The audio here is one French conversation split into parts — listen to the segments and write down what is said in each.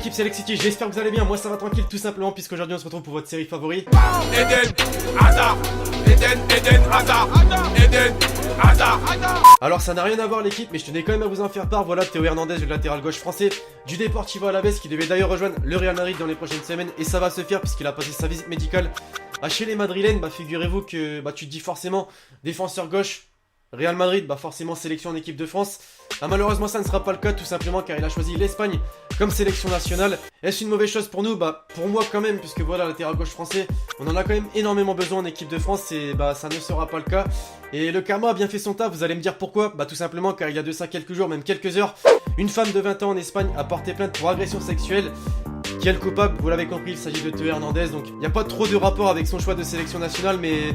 l'équipe Select City, j'espère que vous allez bien, moi ça va tranquille tout simplement puisqu'aujourd'hui on se retrouve pour votre série favorite. Eden Hazard, Eden Hazard, Eden Hazard. Alors ça n'a rien à voir l'équipe, mais je tenais quand même à vous en faire part. Voilà Théo Hernandez, le latéral gauche français du Deportivo Alavés, qui devait d'ailleurs rejoindre le Real Madrid dans les prochaines semaines, et ça va se faire puisqu'il a passé sa visite médicale chez les Madrilènes. Figurez-vous que tu te dis forcément défenseur gauche Real Madrid, forcément sélection en équipe de France. Malheureusement ça ne sera pas le cas, tout simplement car il a choisi l'Espagne comme sélection nationale. Est-ce une mauvaise chose pour nous? Pour moi quand même, puisque voilà, latéral gauche français, on en a quand même énormément besoin en équipe de France, et ça ne sera pas le cas. Et le karma a bien fait son taf, vous allez me dire pourquoi? Tout simplement car il y a de ça quelques jours, même quelques heures, une femme de 20 ans en Espagne a porté plainte pour agression sexuelle. Qui est le coupable? Vous l'avez compris, il s'agit de Théo Hernandez, donc il n'y a pas trop de rapport avec son choix de sélection nationale, mais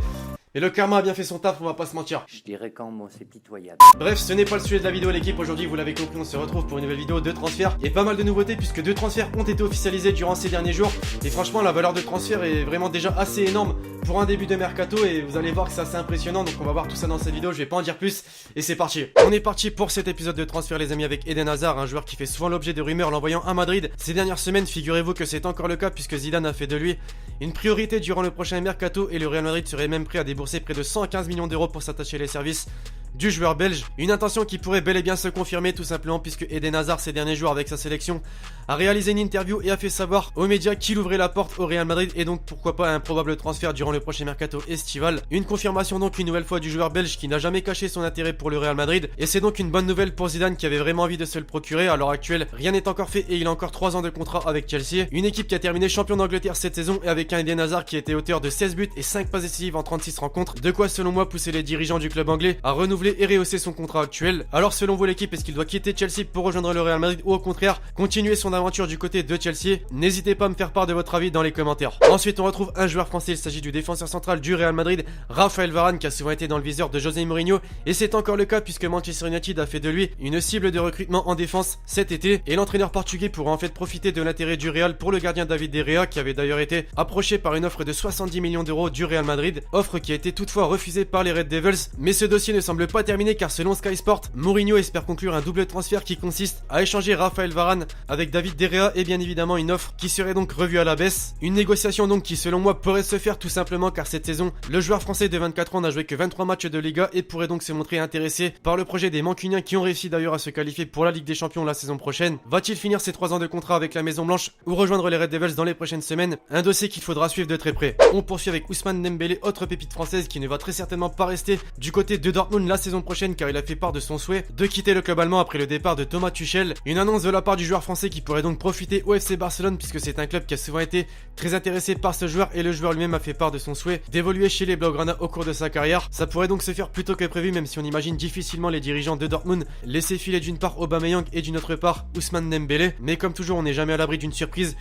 le karma a bien fait son taf, on va pas se mentir. Je dirais qu'en mot c'est pitoyable. Bref, ce n'est pas le sujet de la vidéo l'équipe, aujourd'hui vous l'avez compris, on se retrouve pour une nouvelle vidéo de transfert. Et pas mal de nouveautés puisque 2 transferts ont été officialisés durant ces derniers jours. Et franchement la valeur de transfert est vraiment déjà assez énorme pour un début de mercato, et vous allez voir que c'est assez impressionnant. Donc on va voir tout ça dans cette vidéo, je vais pas en dire plus, et c'est parti. On est parti pour cet épisode de transfert les amis, avec Eden Hazard, un joueur qui fait souvent l'objet de rumeurs l'envoyant à Madrid ces dernières semaines. Figurez-vous que c'est encore le cas puisque Zidane a fait de lui une priorité durant le prochain mercato, et le Real Madrid serait même prêt à débourser près de 115 millions d'euros pour s'attacher les services du joueur belge. Une intention qui pourrait bel et bien se confirmer, tout simplement puisque Eden Hazard ces derniers jours avec sa sélection a réalisé une interview et a fait savoir aux médias qu'il ouvrait la porte au Real Madrid, et donc pourquoi pas un probable transfert durant le prochain mercato estival. Une confirmation donc une nouvelle fois du joueur belge qui n'a jamais caché son intérêt pour le Real Madrid, et c'est donc une bonne nouvelle pour Zidane qui avait vraiment envie de se le procurer. À l'heure actuelle rien n'est encore fait et il a encore 3 ans de contrat avec Chelsea, une équipe qui a terminé champion d'Angleterre cette saison, et avec un Eden Hazard qui était auteur de 16 buts et 5 passes décisives en 36 rencontres, de quoi selon moi pousser les dirigeants du club anglais à renouveler et rehausser son contrat actuel. Alors selon vous l'équipe, est-ce qu'il doit quitter Chelsea pour rejoindre le Real Madrid, ou au contraire continuer son aventure du côté de Chelsea? N'hésitez pas à me faire part de votre avis dans les commentaires. Ensuite on retrouve un joueur français, il s'agit du défenseur central du Real Madrid, Raphaël Varane, qui a souvent été dans le viseur de José Mourinho, et c'est encore le cas puisque Manchester United a fait de lui une cible de recrutement en défense cet été, et l'entraîneur portugais pourra en fait profiter de l'intérêt du Real pour le gardien David De Gea, qui avait d'ailleurs été approché par une offre de 70 millions d'euros du Real Madrid, offre qui a été toutefois refusée par les Red Devils. Mais ce dossier ne semble pas terminé car selon Sky Sport, Mourinho espère conclure un double transfert qui consiste à échanger Raphaël Varane avec David De Gea, et bien évidemment une offre qui serait donc revue à la baisse. Une négociation donc qui selon moi pourrait se faire, tout simplement car cette saison le joueur français de 24 ans n'a joué que 23 matchs de Liga et pourrait donc se montrer intéressé par le projet des Mancuniens, qui ont réussi d'ailleurs à se qualifier pour la Ligue des Champions la saison prochaine. Va-t-il finir ses 3 ans de contrat avec la Maison Blanche ou rejoindre les Red Devils dans les prochaines semaines? Un dossier qu'il faudra suivre de très près. On poursuit avec Ousmane Dembélé, autre pépite française qui ne va très certainement pas rester du côté de Dortmund la saison prochaine, car il a fait part de son souhait de quitter le club allemand après le départ de Thomas Tuchel. Une annonce de la part du joueur français qui pourrait donc profiter au FC Barcelone, puisque c'est un club qui a souvent été très intéressé par ce joueur, et le joueur lui-même a fait part de son souhait d'évoluer chez les Blaugrana au cours de sa carrière. Ça pourrait donc se faire plus tôt que prévu, même si on imagine difficilement les dirigeants de Dortmund laisser filer d'une part Aubameyang et d'une autre part Ousmane Dembélé, mais comme toujours on n'est jamais à l'abri d'une surprise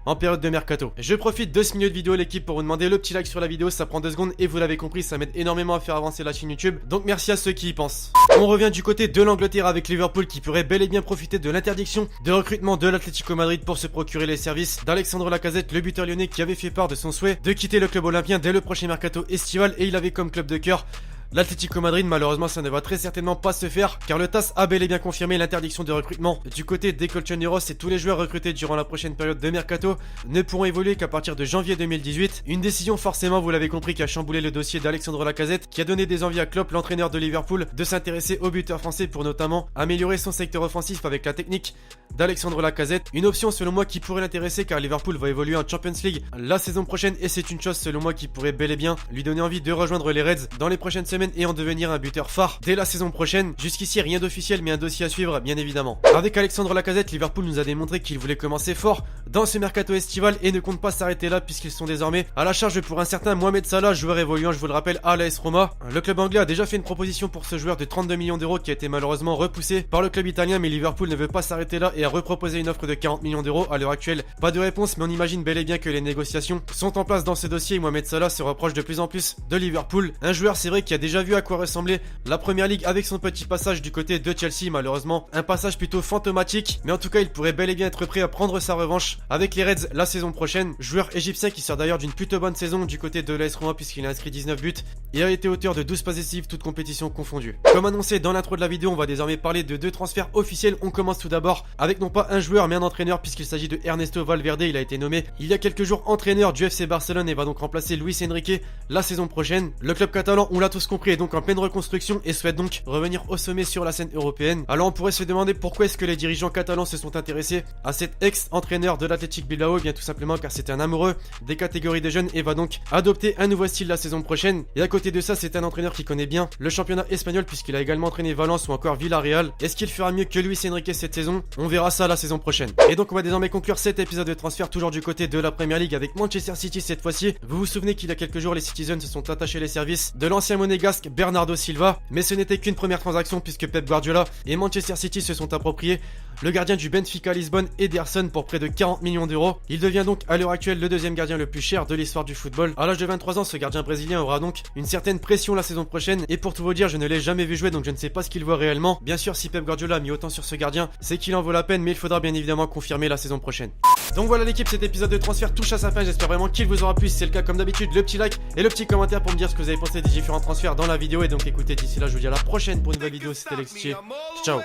en période de mercato. Je profite de ce milieu de vidéo l'équipe pour vous demander le petit like sur la vidéo, ça prend 2 secondes et vous l'avez compris, ça m'aide énormément à faire avancer la chaîne YouTube, donc merci à ceux qui y pensent. On revient du côté de l'Angleterre avec Liverpool, qui pourrait bel et bien profiter de l'interdiction de recrutement de l'Atlético Madrid pour se procurer les services d'Alexandre Lacazette, le buteur lyonnais qui avait fait part de son souhait de quitter le club olympien dès le prochain mercato estival, et il avait comme club de cœur l'Atlético Madrid. Malheureusement ça ne va très certainement pas se faire car le TAS a bel et bien confirmé l'interdiction de recrutement du côté des Colchoneros, et tous les joueurs recrutés durant la prochaine période de mercato ne pourront évoluer qu'à partir de janvier 2018. Une décision forcément, vous l'avez compris, qui a chamboulé le dossier d'Alexandre Lacazette, qui a donné des envies à Klopp, l'entraîneur de Liverpool, de s'intéresser au buteur français pour notamment améliorer son secteur offensif avec la technique d'Alexandre Lacazette. Une option selon moi qui pourrait l'intéresser car Liverpool va évoluer en Champions League la saison prochaine, et c'est une chose selon moi qui pourrait bel et bien lui donner envie de rejoindre les Reds dans les prochaines semaines et en devenir un buteur phare dès la saison prochaine. Jusqu'ici rien d'officiel, mais un dossier à suivre bien évidemment. Avec Alexandre Lacazette, Liverpool nous a démontré qu'il voulait commencer fort dans ce mercato estival et ne compte pas s'arrêter là, puisqu'ils sont désormais à la charge pour un certain Mohamed Salah, joueur évoluant, je vous le rappelle, à l'AS Roma. Le club anglais a déjà fait une proposition pour ce joueur de 32 millions d'euros qui a été malheureusement repoussée par le club italien, mais Liverpool ne veut pas s'arrêter là et a reproposé une offre de 40 millions d'euros. À l'heure actuelle, pas de réponse, mais on imagine bel et bien que les négociations sont en place dans ce dossier et Mohamed Salah se rapproche de plus en plus de Liverpool. Un joueur, c'est vrai, qui a déjà déjà vu à quoi ressemblait la Première Ligue avec son petit passage du côté de Chelsea, malheureusement. Un passage plutôt fantomatique, mais en tout cas il pourrait bel et bien être prêt à prendre sa revanche avec les Reds la saison prochaine. Joueur égyptien qui sort d'ailleurs d'une plutôt bonne saison du côté de l'AS Roma puisqu'il a inscrit 19 buts et a été auteur de 12 passes décisives, toutes compétitions confondues. Comme annoncé dans l'intro de la vidéo, on va désormais parler de 2 transferts officiels. On commence tout d'abord avec non pas un joueur mais un entraîneur puisqu'il s'agit de Ernesto Valverde. Il a été nommé il y a quelques jours entraîneur du FC Barcelone et va donc remplacer Luis Enrique la saison prochaine. Le club catalan, on l'a tous compris, est donc en pleine reconstruction et souhaite donc revenir au sommet sur la scène européenne. Alors on pourrait se demander pourquoi est-ce que les dirigeants catalans se sont intéressés à cet ex-entraîneur de l'Athletic Bilbao. Bien tout simplement car c'est un amoureux des catégories des jeunes et va donc adopter un nouveau style la saison prochaine. Et à côté de ça, c'est un entraîneur qui connaît bien le championnat espagnol puisqu'il a également entraîné Valence ou encore Villarreal. Est-ce qu'il fera mieux que Luis Enrique cette saison? On verra ça la saison prochaine. Et donc on va désormais conclure cet épisode de transfert toujours du côté de la Premier League avec Manchester City cette fois-ci. Vous vous souvenez qu'il y a quelques jours les Citizens se sont attachés les services de l'ancien monégasque Bernardo Silva, mais ce n'était qu'une première transaction puisque Pep Guardiola et Manchester City se sont appropriés le gardien du Benfica Lisbonne, Ederson, pour près de 40 millions d'euros. Il devient donc à l'heure actuelle le deuxième gardien le plus cher de l'histoire du football. À l'âge de 23 ans, ce gardien brésilien aura donc une certaine pression la saison prochaine et pour tout vous dire, je ne l'ai jamais vu jouer donc je ne sais pas ce qu'il voit réellement. Bien sûr, si Pep Guardiola a mis autant sur ce gardien, c'est qu'il en vaut la peine, mais il faudra bien évidemment confirmer la saison prochaine. Donc voilà l'équipe, cet épisode de transfert touche à sa fin, j'espère vraiment qu'il vous aura plu. Si c'est le cas, comme d'habitude, le petit like et le petit commentaire pour me dire ce que vous avez pensé des différents transferts dans la vidéo. Et donc écoutez, d'ici là, je vous dis à la prochaine pour une nouvelle vidéo, c'était Alex Thier. Ciao.